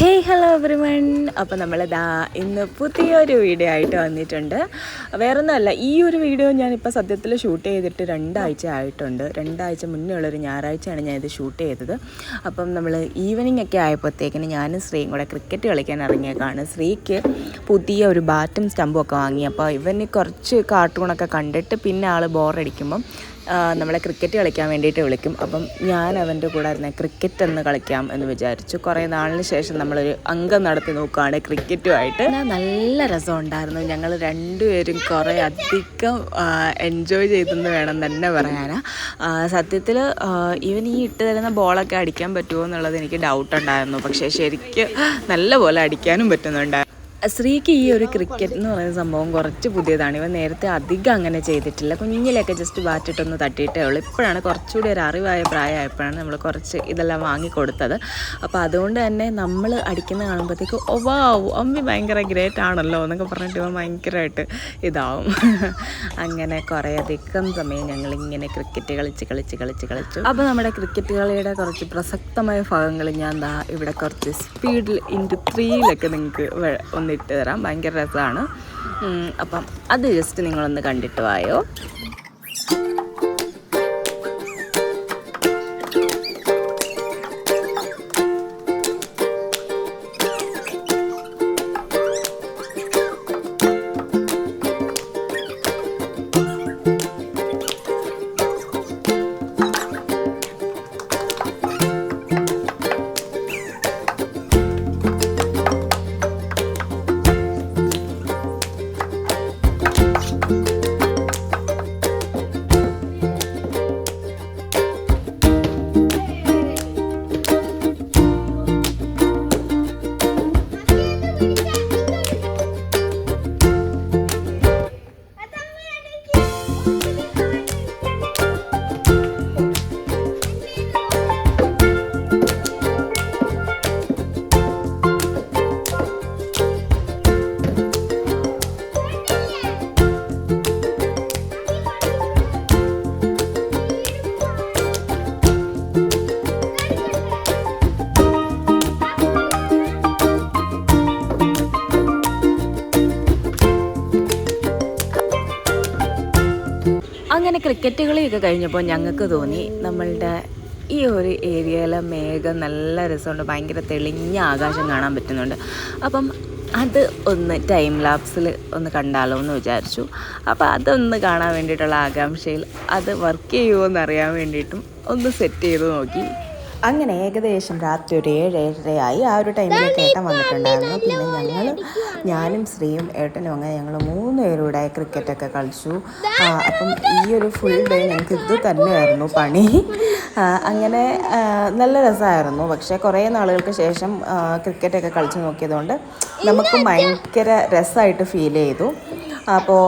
Hey hello everyone. അപ്പോൾ നമ്മളിതാ ഇന്ന് പുതിയൊരു വീഡിയോ ആയിട്ട് വന്നിട്ടുണ്ട്. വേറൊന്നുമല്ല, ഈ ഒരു വീഡിയോ ഞാനിപ്പോൾ സത്യത്തിൽ ഷൂട്ട് ചെയ്തിട്ട് 2 ആഴ്ച ആയിട്ടുണ്ട്. 2 ആഴ്ച മുന്നേ ഉള്ളൊരു ഞായറാഴ്ചയാണ് ഞാനിത് ഷൂട്ട് ചെയ്തത്. അപ്പം നമ്മൾ ഈവനിങ് ഒക്കെ ആയപ്പോഴത്തേക്കിന് ഞാനും ശ്രീയും കൂടെ ക്രിക്കറ്റ് കളിക്കാൻ ഇറങ്ങിയേക്കാണ്. ശ്രീക്ക് പുതിയ ഒരു ബാറ്റും സ്റ്റമ്പും ഒക്കെ വാങ്ങി. അപ്പോൾ ഇവന് കുറച്ച് കാർട്ടൂണൊക്കെ കണ്ടിട്ട് പിന്നെ ആൾ ബോറടിക്കുമ്പം നമ്മളെ ക്രിക്കറ്റ് കളിക്കാൻ വേണ്ടിയിട്ട് വിളിക്കും. അപ്പം ഞാൻ അവൻ്റെ കൂടെ ഇരുന്ന് ക്രിക്കറ്റ് ഒന്ന് കളിക്കാം എന്ന് വിചാരിച്ചു. കുറേ നാളിന് ശേഷം നമ്മളൊരു അംഗം നടത്തി നോക്കുകയാണ് ക്രിക്കറ്റുമായിട്ട്. നല്ല രസമുണ്ടായിരുന്നു. ഞങ്ങൾ രണ്ടുപേരും കുറേ അധികം എൻജോയ് ചെയ്തെന്ന് വേണം തന്നെ പറയാനാ. സത്യത്തിൽ ഇവൻ ഈ ഇട്ട് തരുന്ന ബോളൊക്കെ അടിക്കാൻ പറ്റുമോ എന്നുള്ളത് എനിക്ക് ഡൗട്ടുണ്ടായിരുന്നു. പക്ഷേ ശരിക്കും നല്ലപോലെ അടിക്കാനും പറ്റുന്നുണ്ടായിരുന്നു. ശ്രീക്ക് ഈ ഒരു ക്രിക്കറ്റ് എന്ന് പറയുന്ന സംഭവം കുറച്ച് പുതിയതാണ്. ഇവൻ നേരത്തെ അധികം അങ്ങനെ ചെയ്തിട്ടില്ല. കുഞ്ഞിലൊക്കെ ജസ്റ്റ് ബാറ്റിട്ടൊന്ന് തട്ടിയിട്ടേ ഉള്ളൂ. ഇപ്പോഴാണ് കുറച്ചുകൂടി ഒരു അറിവായ പ്രായമായപ്പോഴാണ് നമ്മൾ കുറച്ച് ഇതെല്ലാം വാങ്ങിക്കൊടുത്തത്. അപ്പോൾ അതുകൊണ്ട് തന്നെ നമ്മൾ അടിക്കുന്ന കാണുമ്പോഴത്തേക്ക് വാ അമ്മി ഭയങ്കര ഗ്രേറ്റ് ആണല്ലോ എന്നൊക്കെ പറഞ്ഞിട്ട് ഇവൻ ഭയങ്കരമായിട്ട് ഇതാവും. അങ്ങനെ കുറേ അധികം സമയം ഞങ്ങളിങ്ങനെ ക്രിക്കറ്റ് കളിച്ചു. അപ്പോൾ നമ്മുടെ ക്രിക്കറ്റ് കളിയുടെ കുറച്ച് പ്രസക്തമായ ഭാഗങ്ങൾ ഞാൻ ഇവിടെ കുറച്ച് സ്പീഡിൽ ഇൻറ്റു 3 നിങ്ങൾക്ക് ഇട്ട് തരാം. ഭയങ്കര രസമാണ്. അപ്പം അത് ജസ്റ്റ് നിങ്ങളൊന്ന് കണ്ടിട്ട് വായോ. അങ്ങനെ ക്രിക്കറ്റ് കളിയൊക്കെ കഴിഞ്ഞപ്പോൾ ഞങ്ങൾക്ക് തോന്നി നമ്മളുടെ ഈ ഒരു ഏരിയയിലെ മേഘം നല്ല രസമുണ്ട്. ഭയങ്കര തെളിഞ്ഞ ആകാശം കാണാൻ പറ്റുന്നുണ്ട്. അപ്പം അത് ഒന്ന് ടൈം ലാപ്സിൽ ഒന്ന് കണ്ടാലോ എന്ന് വിചാരിച്ചു. അപ്പോൾ അതൊന്ന് കാണാൻ വേണ്ടിയിട്ടുള്ള ആകാംക്ഷയിൽ അത് വർക്ക് ചെയ്യുമോ എന്നറിയാൻ വേണ്ടിയിട്ടും ഒന്ന് സെറ്റ് ചെയ്ത് നോക്കി. അങ്ങനെ ഏകദേശം രാത്രി ഒരു 7-7:30 ആ ഒരു ടൈമിലേക്ക് ഏട്ടൻ വന്നിട്ടുണ്ടായിരുന്നു. പിന്നെ ഞാനും ശ്രീയും ഏട്ടനും അങ്ങനെ ഞങ്ങൾ 3 പേരൂടെ ക്രിക്കറ്റൊക്കെ കളിച്ചു. അപ്പം ഈ ഒരു ഫുൾ ഡേ ഞങ്ങൾക്ക് ഇത് തന്നെയായിരുന്നു പണി. അങ്ങനെ നല്ല രസമായിരുന്നു. പക്ഷേ കുറേ നാളുകൾക്ക് ശേഷം ക്രിക്കറ്റൊക്കെ കളിച്ച് നോക്കിയതുകൊണ്ട് നമുക്കും ഭയങ്കര രസമായിട്ട് ഫീൽ ചെയ്തു. അപ്പോൾ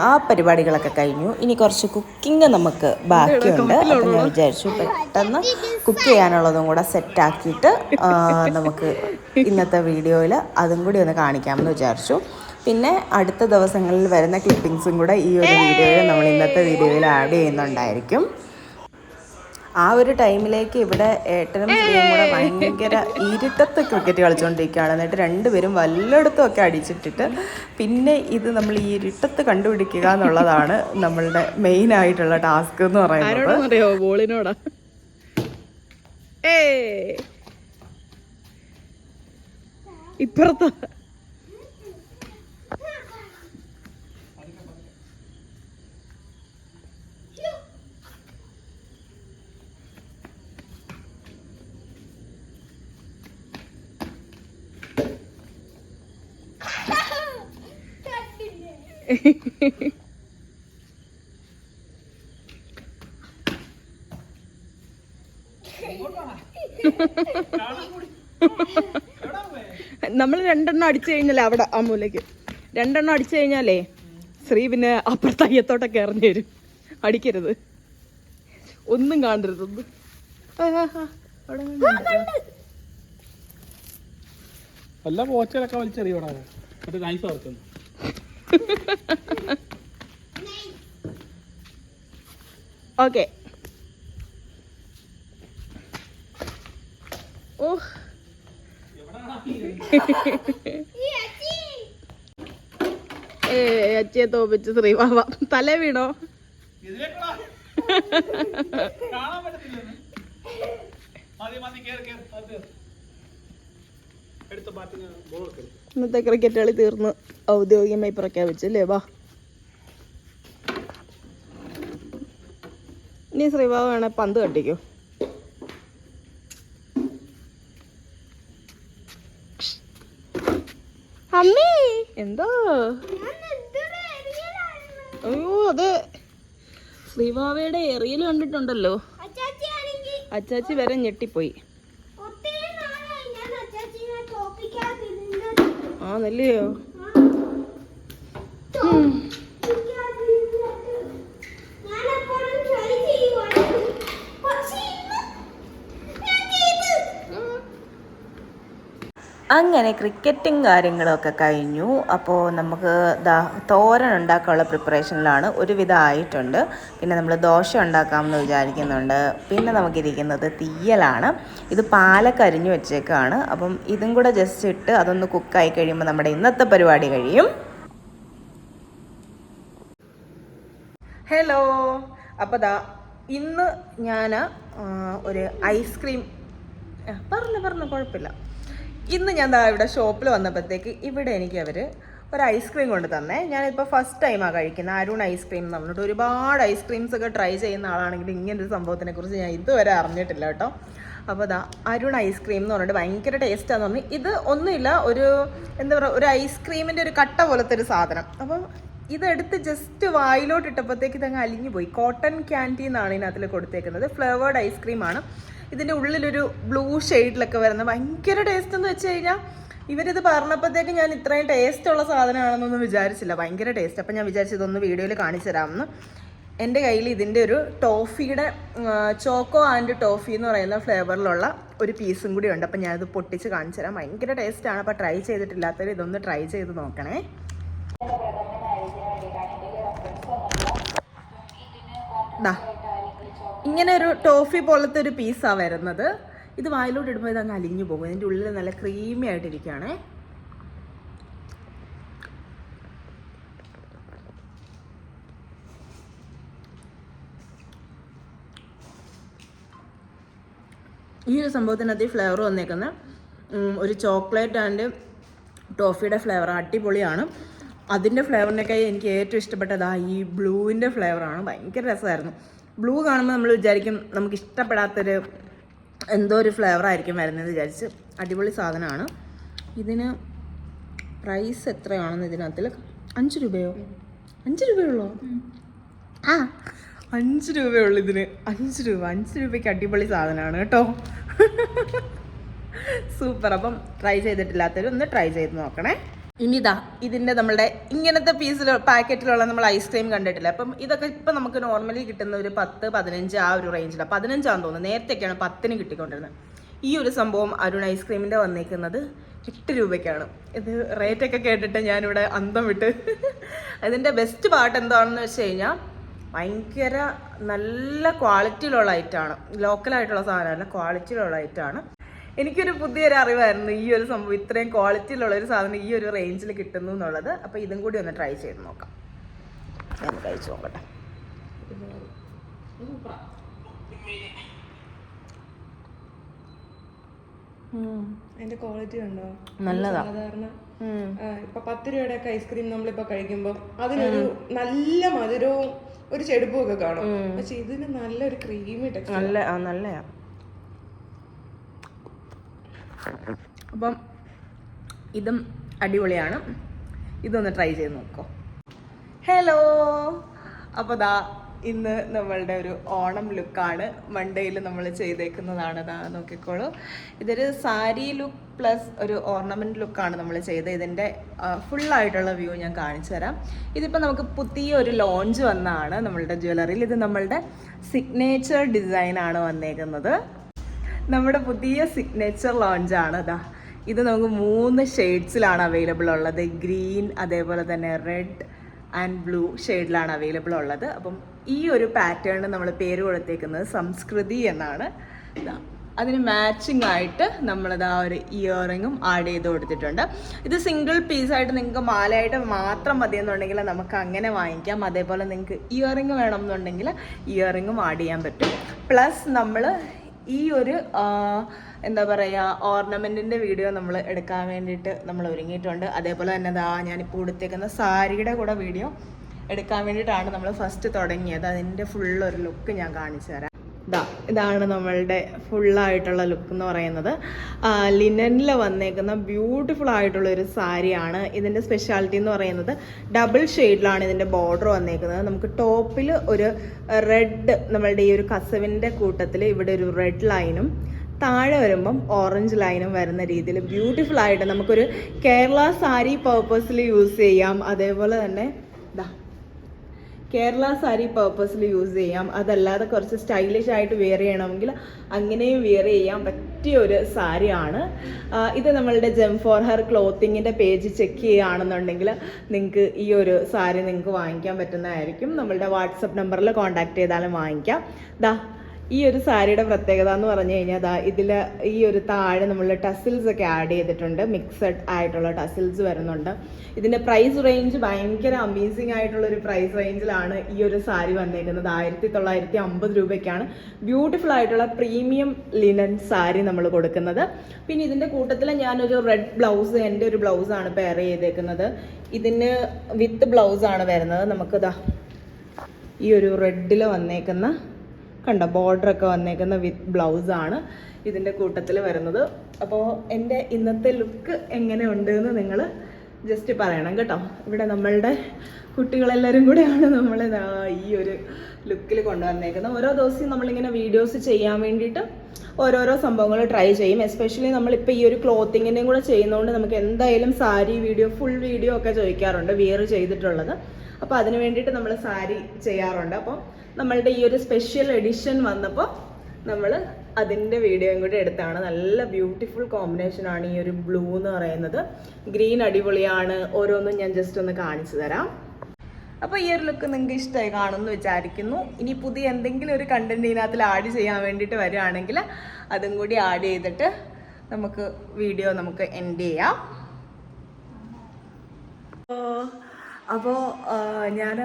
ആ പരിപാടികളൊക്കെ കഴിഞ്ഞു. ഇനി കുറച്ച് കുക്കിംഗ് നമുക്ക് ബാക്കിയുണ്ട്. അപ്പോൾ ഞാൻ വിചാരിച്ചു പെട്ടെന്ന് കുക്ക് ചെയ്യാനുള്ളതും കൂടെ സെറ്റാക്കിയിട്ട് നമുക്ക് ഇന്നത്തെ വീഡിയോയിൽ അതും കൂടി ഒന്ന് കാണിക്കാമെന്ന് വിചാരിച്ചു. പിന്നെ അടുത്ത ദിവസങ്ങളിൽ വരുന്ന ക്ലിപ്പിങ്സും കൂടെ ഈ ഒരു വീഡിയോയിൽ നമ്മൾ ഇന്നത്തെ വീഡിയോയിൽ ആഡ് ചെയ്യുന്നുണ്ടായിരിക്കും. ആ ഒരു ടൈമിലേക്ക് ഇവിടെ ഏട്ടനും ശ്രീയും കൂടെ ഭയങ്കര ഇരുട്ടത്ത് ക്രിക്കറ്റ് കളിച്ചുകൊണ്ടിരിക്കുകയാണ്. എന്നിട്ട് 2 പേരും വല്ലയിടത്തും ഒക്കെ അടിച്ചിട്ടിട്ട് പിന്നെ ഇത് നമ്മൾ ഈ ഇരുട്ടത്ത് കണ്ടുപിടിക്കുക എന്നുള്ളതാണ് നമ്മളുടെ മെയിൻ ആയിട്ടുള്ള ടാസ്ക് എന്ന് പറയുന്നത്. ബോളിനോടാ ഇപ്പുറത്ത് നമ്മൾ 2 അടിച്ചു കഴിഞ്ഞാലേ അവിടെ ആ മൂലയ്ക്ക് 2 അടിച്ചു കഴിഞ്ഞാലേ ശ്രീ പിന്നെ അപ്പുറത്ത് അയ്യത്തോട്ടൊക്കെ ഇറങ്ങി വരും. അടിക്കരുത്, ഒന്നും കാണരുത്. അല്ല പോച്ചലൊക്കെ വലിച്ചെറിയോടാ നൈസ് ഓർക്കുന്നു. ഓക്കെ. ഓ അച്ഛയെ തോപ്പിച്ച് ശ്രീവാവ തല വീണോ? ഇതിലേക്കടാ. കാണാൻ പറ്റത്തില്ലെന്ന്. മതി കേറ്. അത് എടുത്ത ബാറ്റിന് ബോൾ എടുക്കരുത്. ഇന്നത്തെ ക്രിക്കറ്റ് കളി തീർന്ന് ഔദ്യോഗികമായി പ്രഖ്യാപിച്ചല്ലേ. വാ ഇനി ശ്രീവാവ് വേണേ പന്ത് കട്ടിക്കോ. അമ്മേ എന്തോ? അയ്യോ അത് ശ്രീവാവയുടെ എറിയൽ കണ്ടിട്ടുണ്ടല്ലോ. അച്ചാച്ചി വരെ ഞെട്ടിപ്പോയി. ആ നല്ലയോ? അങ്ങനെ ക്രിക്കറ്റും കാര്യങ്ങളൊക്കെ കഴിഞ്ഞു. അപ്പോൾ നമുക്ക് തോരൻ ഉണ്ടാക്കാനുള്ള പ്രിപ്പറേഷനിലാണ്. ഒരുവിധം ആയിട്ടുണ്ട്. പിന്നെ നമ്മൾ ദോശ ഉണ്ടാക്കാമെന്ന് വിചാരിക്കുന്നുണ്ട്. പിന്നെ നമുക്കിരിക്കുന്നത് തീയലാണ്. ഇത് പാലൊക്കെ അരിഞ്ഞു വെച്ചേക്കാണ്. അപ്പം ഇതും കൂടെ ജസ്റ്റ് ഇട്ട് അതൊന്ന് കുക്കായി കഴിയുമ്പോൾ നമ്മുടെ ഇന്നത്തെ പരിപാടി കഴിയും. ഹലോ, അപ്പോൾ ഇന്ന് ഞാൻ ഒരു ഐസ്ക്രീം പറഞ്ഞു കുഴപ്പമില്ല. ഇന്ന് ഞാൻ ഇവിടെ ഷോപ്പിൽ വന്നപ്പോഴത്തേക്ക് ഇവിടെ എനിക്ക് അവർ ഒരു ഐസ്ക്രീം കൊണ്ട് തന്നെ. ഞാനിപ്പോൾ ഫസ്റ്റ് ടൈമാണ് കഴിക്കുന്നത്. അരുൺ ഐസ്ക്രീം എന്ന് പറഞ്ഞിട്ട് ഒരുപാട് ഐസ്ക്രീംസ് ഒക്കെ ട്രൈ ചെയ്യുന്ന ആളാണെങ്കിൽ ഇങ്ങനൊരു സംഭവത്തിനെ കുറിച്ച് ഞാൻ ഇതുവരെ അറിഞ്ഞിട്ടില്ല കേട്ടോ. അപ്പോൾ അരുൺ ഐസ്ക്രീം എന്ന് പറഞ്ഞിട്ട് ഭയങ്കര ടേസ്റ്റാന്ന് പറഞ്ഞു. ഇത് ഒന്നുമില്ല, ഒരു എന്താ പറയുക, ഒരു ഐസ്ക്രീമിൻ്റെ ഒരു കട്ട പോലത്തെ ഒരു സാധനം. അപ്പം ഇതെടുത്ത് ജസ്റ്റ് വായിലോട്ട് ഇട്ടപ്പോഴത്തേക്ക് ഇതങ്ങ് അലിഞ്ഞു പോയി. കോട്ടൺ ക്യാൻഡി എന്നാണ് ഇതിനകത്തിൽ കൊടുത്തേക്കുന്നത്. ഫ്ലേവേർഡ് ഐസ്ക്രീമാണ്. ഇതിൻ്റെ ഉള്ളിലൊരു ബ്ലൂ ഷെയ്ഡിലൊക്കെ വരുന്നത് ഭയങ്കര ടേസ്റ്റ് എന്ന് വെച്ച് കഴിഞ്ഞാൽ ഇവരിത് പറഞ്ഞപ്പോഴത്തേക്ക് ഞാൻ ഇത്രയും ടേസ്റ്റുള്ള സാധനമാണെന്നൊന്നും വിചാരിച്ചില്ല. ഭയങ്കര ടേസ്റ്റ്. അപ്പം ഞാൻ വിചാരിച്ചു ഇതൊന്ന് വീഡിയോയിൽ കാണിച്ചു തരാമെന്ന്. എൻ്റെ കയ്യിൽ ഇതിൻ്റെ ഒരു ടോഫിയുടെ ചോക്കോ ആൻഡ് ടോഫി എന്ന് പറയുന്ന ഫ്ലേവറിലുള്ള ഒരു പീസും കൂടി ഉണ്ട്. അപ്പം ഞാനിത് പൊട്ടിച്ച് കാണിച്ചു തരാം. ഭയങ്കര ടേസ്റ്റാണ്. അപ്പോൾ ട്രൈ ചെയ്തിട്ടില്ലാത്തവർ ഇതൊന്ന് ട്രൈ ചെയ്ത് നോക്കണേ. ഇങ്ങനെ ഒരു ടോഫി പോലത്തെ ഒരു പീസാണ് വരുന്നത്. ഇത് വായിലോട്ട് ഇടുമ്പോൾ ഇതങ്ങ് അലിഞ്ഞു പോകും. ഇതിൻ്റെ ഉള്ളിൽ നല്ല ക്രീമി ആയിട്ടിരിക്കുകയാണേ. ഈ ഒരു സംഭവത്തിനകത്ത് ഈ ഫ്ലേവർ വന്നേക്കുന്ന ഒരു ചോക്ലേറ്റ് ആൻഡ് ടോഫിയുടെ ഫ്ലേവർ അടിപൊളിയാണ്. അതിൻ്റെ ഫ്ലേവറിനൊക്കെ എനിക്ക് ഏറ്റവും ഇഷ്ടപ്പെട്ടത് ഈ ബ്ലൂവിൻ്റെ ഫ്ലേവറാണ്. ഭയങ്കര രസമായിരുന്നു. ബ്ലൂ കാണുമ്പോൾ നമ്മൾ വിചാരിക്കും നമുക്ക് ഇഷ്ടപ്പെടാത്തൊരു എന്തോ ഒരു ഫ്ലേവർ ആയിരിക്കും വരുന്നതെന്ന് വിചാരിച്ച്. അടിപൊളി സാധനമാണ്. ഇതിന് പ്രൈസ് എത്രയാണെന്ന് ഇതിനകത്തിൽ 5 രൂപയോ? 5 രൂപയുള്ളോ? 5 രൂപയുള്ളൂ ഇതിന്. 5 രൂപ. 5 രൂപയ്ക്ക് അടിപൊളി സാധനമാണ് കേട്ടോ. സൂപ്പർ. അപ്പം ട്രൈ ചെയ്തിട്ടില്ലാത്തവർ ഒന്ന് ട്രൈ ചെയ്ത് നോക്കണേ. ഇനിതാ ഇതിൻ്റെ നമ്മളുടെ ഇങ്ങനത്തെ പാക്കറ്റിലുള്ള നമ്മൾ ഐസ്ക്രീം കണ്ടിട്ടില്ല. അപ്പം ഇതൊക്കെ ഇപ്പം നമുക്ക് നോർമലി കിട്ടുന്ന ഒരു 10-15 ആ ഒരു റേഞ്ചിലാണ്. 15 ആണെന്ന് തോന്നുന്നു. നേരത്തെയൊക്കെയാണ് 10-ന് കിട്ടിക്കൊണ്ടിരുന്നത്. ഈ ഒരു സംഭവം അരുൺ ഐസ്ക്രീമിൻ്റെ വന്നേക്കുന്നത് 8 രൂപയ്ക്കാണ്. ഇത് റേറ്റൊക്കെ കേട്ടിട്ട് ഞാനിവിടെ അന്തം വിട്ട്. അതിൻ്റെ ബെസ്റ്റ് പാർട്ട് എന്താണെന്ന് വെച്ച് കഴിഞ്ഞാൽ ഭയങ്കര നല്ല ക്വാളിറ്റിയിലുള്ള ഐറ്റമാണ്. ലോക്കലായിട്ടുള്ള സാധനമല്ല, ക്വാളിറ്റിയിലുള്ള ഐറ്റമാണ്. എനിക്കൊരു പുതിയൊരു അറിവായിരുന്നു ഈ ഒരു സംഭവം. ഇത്രയും ക്വാളിറ്റിയിലുള്ള ഒരു സാധനം ഈ ഒരു റേഞ്ചിൽ കിട്ടുന്നു എന്നുള്ളത്. അപ്പോൾ ഇതും കൂടി ഒന്ന് ട്രൈ ചെയ്ത് നോക്കാം. ഞാൻ കഴിച്ചു നോക്കട്ടെ. അതിന്റെ ക്വാളിറ്റി ഉണ്ടോ? നല്ലതാ. സാധാരണ ഇപ്പൊ 10 രൂപയുടെ ഒക്കെ ഐസ്ക്രീം നമ്മളിപ്പോ കഴിക്കുമ്പോ അതിനൊരു നല്ല മധുരവും ഒരു ചെടുപ്പും ഒക്കെ കാണും. പക്ഷെ ഇതിന് നല്ലൊരു ക്രീമി ടെക്സ്ചർ. നല്ലയാ. അപ്പം ഇതും അടിപൊളിയാണ്. ഇതൊന്ന് ട്രൈ ചെയ്ത് നോക്കോ. ഹലോ, അപ്പോൾ ഇന്ന് നമ്മളുടെ ഒരു ഓണം ലുക്കാണ്. മൺഡേയിൽ നമ്മൾ ചെയ്തേക്കുന്നതാണ്. നോക്കിക്കോളൂ. ഇതൊരു സാരി ലുക്ക് പ്ലസ് ഒരു ഓർണമെൻറ്റ് ലുക്കാണ് നമ്മൾ ചെയ്തത്. ഇതിൻ്റെ ഫുള്ളായിട്ടുള്ള വ്യൂ ഞാൻ കാണിച്ചു തരാം. ഇതിപ്പോൾ നമുക്ക് പുതിയ ഒരു ലോഞ്ച് വന്നതാണ് നമ്മളുടെ ജ്വല്ലറിയിൽ. ഇത് നമ്മളുടെ സിഗ്നേച്ചർ ഡിസൈനാണ് വന്നേക്കുന്നത്. നമ്മുടെ പുതിയ സിഗ്നേച്ചർ ലോഞ്ചാണ്. ഇത് നമുക്ക് 3 ഷെയ്ഡ്സിലാണ് അവൈലബിൾ ഉള്ളത്. ഗ്രീൻ, അതേപോലെ തന്നെ റെഡ് ആൻഡ് ബ്ലൂ ഷെയ്ഡിലാണ് അവൈലബിൾ ഉള്ളത്. അപ്പം ഈ ഒരു പാറ്റേണിന് നമ്മൾ പേര് കൊടുത്തേക്കുന്നത് സംസ്കൃതി എന്നാണ്. അതിന് മാച്ചിങ് ആയിട്ട് നമ്മളിതാ ഒരു ഇയറിങ്ങും ആഡ് ചെയ്ത് കൊടുത്തിട്ടുണ്ട്. ഇത് സിംഗിൾ പീസായിട്ട് നിങ്ങൾക്ക് മാലയായിട്ട് മാത്രം മതിയെന്നുണ്ടെങ്കിൽ നമുക്ക് അങ്ങനെ വാങ്ങിക്കാം. അതേപോലെ നിങ്ങൾക്ക് ഇയറിങ് വേണമെന്നുണ്ടെങ്കിൽ ഇയറിങ്ങും ആഡ് ചെയ്യാൻ പറ്റും. പ്ലസ് നമ്മൾ ഈ ഒരു എന്താ പറയുക ഓർണമെൻറ്റിൻ്റെ വീഡിയോ നമ്മൾ എടുക്കാൻ വേണ്ടിയിട്ട് നമ്മൾ ഒരുങ്ങിയിട്ടുണ്ട്. അതേപോലെ തന്നെ ഞാനിപ്പോൾ കൊടുത്തേക്കുന്ന സാരിയുടെ കൂടെ വീഡിയോ എടുക്കാൻ വേണ്ടിയിട്ടാണ് നമ്മൾ ഫസ്റ്റ് തുടങ്ങിയത്. അതിൻ്റെ ഫുള്ളൊരു ലുക്ക് ഞാൻ കാണിച്ചു തരാം. ഇതാണ് നമ്മളുടെ ഫുള്ളായിട്ടുള്ള ലുക്ക് എന്ന് പറയുന്നത്. ലിനനിൽ വന്നേക്കുന്ന ബ്യൂട്ടിഫുൾ ആയിട്ടുള്ളൊരു സാരിയാണ്. ഇതിൻ്റെ സ്പെഷ്യാലിറ്റി എന്ന് പറയുന്നത് ഡബിൾ ഷെയ്ഡിലാണ് ഇതിൻ്റെ ബോർഡർ വന്നേക്കുന്നത്. നമുക്ക് ടോപ്പിൽ ഒരു റെഡ്, നമ്മളുടെ ഈ ഒരു കസവിൻ്റെ കൂട്ടത്തിൽ ഇവിടെ ഒരു റെഡ് ലൈനും താഴെ വരുമ്പം ഓറഞ്ച് ലൈനും വരുന്ന രീതിയിൽ ബ്യൂട്ടിഫുൾ ആയിട്ട് നമുക്കൊരു കേരള സാരി പർപ്പസിൽ യൂസ് ചെയ്യാം. അതേപോലെ തന്നെ കേരള സാരി പർപ്പസിൽ യൂസ് ചെയ്യാം. അതല്ലാതെ കുറച്ച് സ്റ്റൈലിഷ് ആയിട്ട് വെയർ ചെയ്യണമെങ്കിൽ അങ്ങനെയും വെയർ ചെയ്യാൻ പറ്റിയ ഒരു സാരിയാണ് ഇത്. നമ്മളുടെ ജെം ഫോർ ഹെർ ക്ലോത്തിങ്ങിൻ്റെ പേജ് ചെക്ക് ചെയ്യുകയാണെന്നുണ്ടെങ്കിൽ നിങ്ങൾക്ക് ഈ ഒരു സാരി നിങ്ങൾക്ക് വാങ്ങിക്കാൻ പറ്റുന്നതായിരിക്കും. നമ്മളുടെ വാട്സപ്പ് നമ്പറിൽ കോൺടാക്ട് ചെയ്താലും വാങ്ങിക്കാം. ഈ ഒരു സാരിയുടെ പ്രത്യേകത എന്ന് പറഞ്ഞു കഴിഞ്ഞാൽ ഇതിൽ ഈ ഒരു താഴെ നമ്മൾ ടസിൽസ് ഒക്കെ ആഡ് ചെയ്തിട്ടുണ്ട്. മിക്സഡ് ആയിട്ടുള്ള ടസിൽസ് വരുന്നുണ്ട്. ഇതിൻ്റെ പ്രൈസ് റേഞ്ച് ഭയങ്കര അമേസിങ് ആയിട്ടുള്ളൊരു പ്രൈസ് റേഞ്ചിലാണ് ഈ ഒരു സാരി വന്നേക്കുന്നത്. 1950 രൂപയ്ക്കാണ് ബ്യൂട്ടിഫുൾ ആയിട്ടുള്ള പ്രീമിയം ലിനൻ സാരി നമ്മൾ കൊടുക്കുന്നത്. പിന്നെ ഇതിൻ്റെ കൂട്ടത്തിൽ ഞാനൊരു റെഡ് ബ്ലൗസ്, എൻ്റെ ഒരു ബ്ലൗസാണ് പെയർ ചെയ്തേക്കുന്നത്. ഇതിന് വിത്ത് ബ്ലൗസാണ് വരുന്നത്. നമുക്കിതാ ഈ ഒരു റെഡിൽ വന്നേക്കുന്ന കണ്ട ബോർഡറൊക്കെ വന്നേക്കുന്ന വിത്ത് ബ്ലൗസാണ് ഇതിൻ്റെ കൂട്ടത്തിൽ വരുന്നത്. അപ്പോൾ എൻ്റെ ഇന്നത്തെ ലുക്ക് എങ്ങനെയുണ്ട് എന്ന് നിങ്ങൾ ജസ്റ്റ് പറയണം കേട്ടോ. ഇവിടെ നമ്മളുടെ കുട്ടികളെല്ലാവരും കൂടെയാണ് നമ്മൾ ഈ ഒരു ലുക്കിൽ കൊണ്ടുവന്നേക്കുന്നത്. ഓരോ ദിവസവും നമ്മളിങ്ങനെ വീഡിയോസ് ചെയ്യാൻ വേണ്ടിയിട്ട് ഓരോരോ സംഭവങ്ങൾ ട്രൈ ചെയ്യും. എസ്പെഷ്യലി നമ്മളിപ്പോൾ ഈ ഒരു ക്ലോത്തിങ്ങിൻ്റെയും കൂടെ ചെയ്യുന്നതുകൊണ്ട് നമുക്ക് എന്തായാലും സാരി വീഡിയോ, ഫുൾ വീഡിയോ ഒക്കെ ചോദിക്കാറുണ്ട് വിയർ ചെയ്തിട്ടുള്ളത്. അപ്പോൾ അതിന് വേണ്ടിയിട്ട് നമ്മൾ സാരി ചെയ്യാറുണ്ട്. അപ്പോൾ നമ്മളുടെ ഈ ഒരു സ്പെഷ്യൽ എഡിഷൻ വന്നപ്പോൾ നമ്മൾ അതിൻ്റെ വീഡിയോയും കൂടി എടുത്താണ്. നല്ല ബ്യൂട്ടിഫുൾ കോമ്പിനേഷനാണ് ഈ ഒരു ബ്ലൂ എന്ന് പറയുന്നത്. ഗ്രീൻ അടിപൊളിയാണ്. ഓരോന്നും ഞാൻ ജസ്റ്റ് ഒന്ന് കാണിച്ചു തരാം. അപ്പോൾ ഈ ഒരു ലുക്ക് നിങ്ങൾക്ക് ഇഷ്ടമായി കാണുമെന്ന് വിചാരിക്കുന്നു. ഇനി പുതിയ എന്തെങ്കിലും ഒരു കണ്ടന്റ് ഇതിനകത്തിൽ ആഡ് ചെയ്യാൻ വേണ്ടിയിട്ട് വരികയാണെങ്കിൽ അതും കൂടി ആഡ് ചെയ്തിട്ട് നമുക്ക് വീഡിയോ നമുക്ക് എൻഡ് ചെയ്യാം. അപ്പോൾ ഞാൻ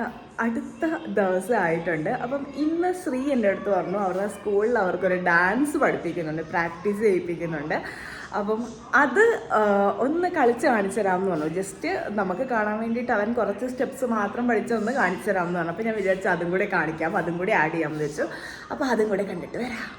അടുത്ത ദിവസമായിട്ടുണ്ട്. അപ്പം ഇന്ന് ശ്രീ എൻ്റെ അടുത്ത് പറഞ്ഞു അവരുടെ സ്കൂളിൽ അവർക്കൊരു ഡാൻസ് പഠിപ്പിക്കുന്നുണ്ട്, പ്രാക്ടീസ് ചെയ്യിപ്പിക്കുന്നുണ്ട്. അപ്പം അത് ഒന്ന് കളിച്ച് കാണിച്ചു തരാമെന്ന് പറഞ്ഞു. ജസ്റ്റ് നമുക്ക് കാണാൻ വേണ്ടിയിട്ട് അവൻ കുറച്ച് സ്റ്റെപ്സ് മാത്രം പഠിച്ചൊന്ന് കാണിച്ചു തരാമെന്ന് പറഞ്ഞു. അപ്പോൾ ഞാൻ വിചാരിച്ചു അതും കൂടെ കാണിക്കാം, അതും കൂടി ആഡ് ചെയ്യാമെന്ന് വെച്ചു. അപ്പോൾ അതും കൂടെ കണ്ടിട്ട് വരാം.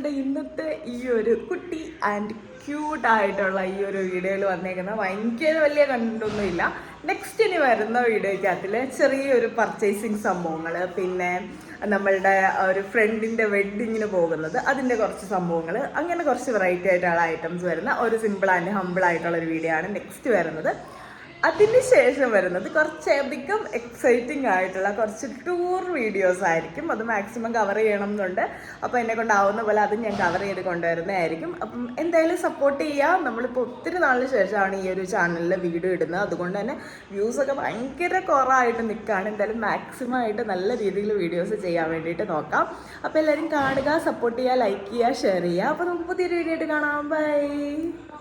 നമ്മളുടെ ഇന്നത്തെ ഈ ഒരു കുട്ടി ആൻഡ് ക്യൂട്ടായിട്ടുള്ള ഈ ഒരു വീഡിയോയിൽ വന്നേക്കുന്നത് ഭയങ്കര വലിയ കണ്ടൊന്നുമില്ല. നെക്സ്റ്റ് ഇനി വരുന്ന വീഡിയോയ്ക്കകത്തിൽ ചെറിയൊരു പർച്ചേസിങ് സംഭവങ്ങൾ, പിന്നെ നമ്മളുടെ ഒരു ഫ്രണ്ടിൻ്റെ വെഡ്ഡിങ്ങിന് പോകുന്നത് അതിൻ്റെ കുറച്ച് സംഭവങ്ങൾ, അങ്ങനെ കുറച്ച് വെറൈറ്റി ആയിട്ടുള്ള ഐറ്റംസ് വരുന്ന ഒരു സിമ്പിൾ ആൻഡ് ഹമ്പിൾ ആയിട്ടുള്ള ഒരു വീഡിയോ ആണ് നെക്സ്റ്റ് വരുന്നത്. അതിന് ശേഷം വരുന്നത് കുറച്ചധികം എക്സൈറ്റിംഗ് ആയിട്ടുള്ള കുറച്ച് ടൂർ വീഡിയോസ് ആയിരിക്കും. അത് മാക്സിമം കവർ ചെയ്യണം എന്നുണ്ട്. അപ്പോൾ എന്നെ കൊണ്ടാവുന്ന പോലെ അത് ഞാൻ കവർ ചെയ്ത് കൊണ്ടുവരുന്നതായിരിക്കും. അപ്പം എന്തായാലും സപ്പോർട്ട് ചെയ്യുക. നമ്മളിപ്പോൾ ഒത്തിരി നാളിന് ശേഷമാണ് ഈ ഒരു ചാനലിൽ വീഡിയോ ഇടുന്നത്. അതുകൊണ്ട് തന്നെ വ്യൂസൊക്കെ ഭയങ്കര കുറവായിട്ട് നിൽക്കുകയാണ്. എന്തായാലും മാക്സിമം ആയിട്ട് നല്ല രീതിയിൽ വീഡിയോസ് ചെയ്യാൻ വേണ്ടിയിട്ട് നോക്കാം. അപ്പോൾ എല്ലാവരും കാണുക, സപ്പോർട്ട് ചെയ്യുക, ലൈക്ക് ചെയ്യുക, ഷെയർ ചെയ്യുക. അപ്പോൾ നമുക്ക് പുതിയൊരു വീഡിയോ ആയിട്ട് കാണാം. ബൈ.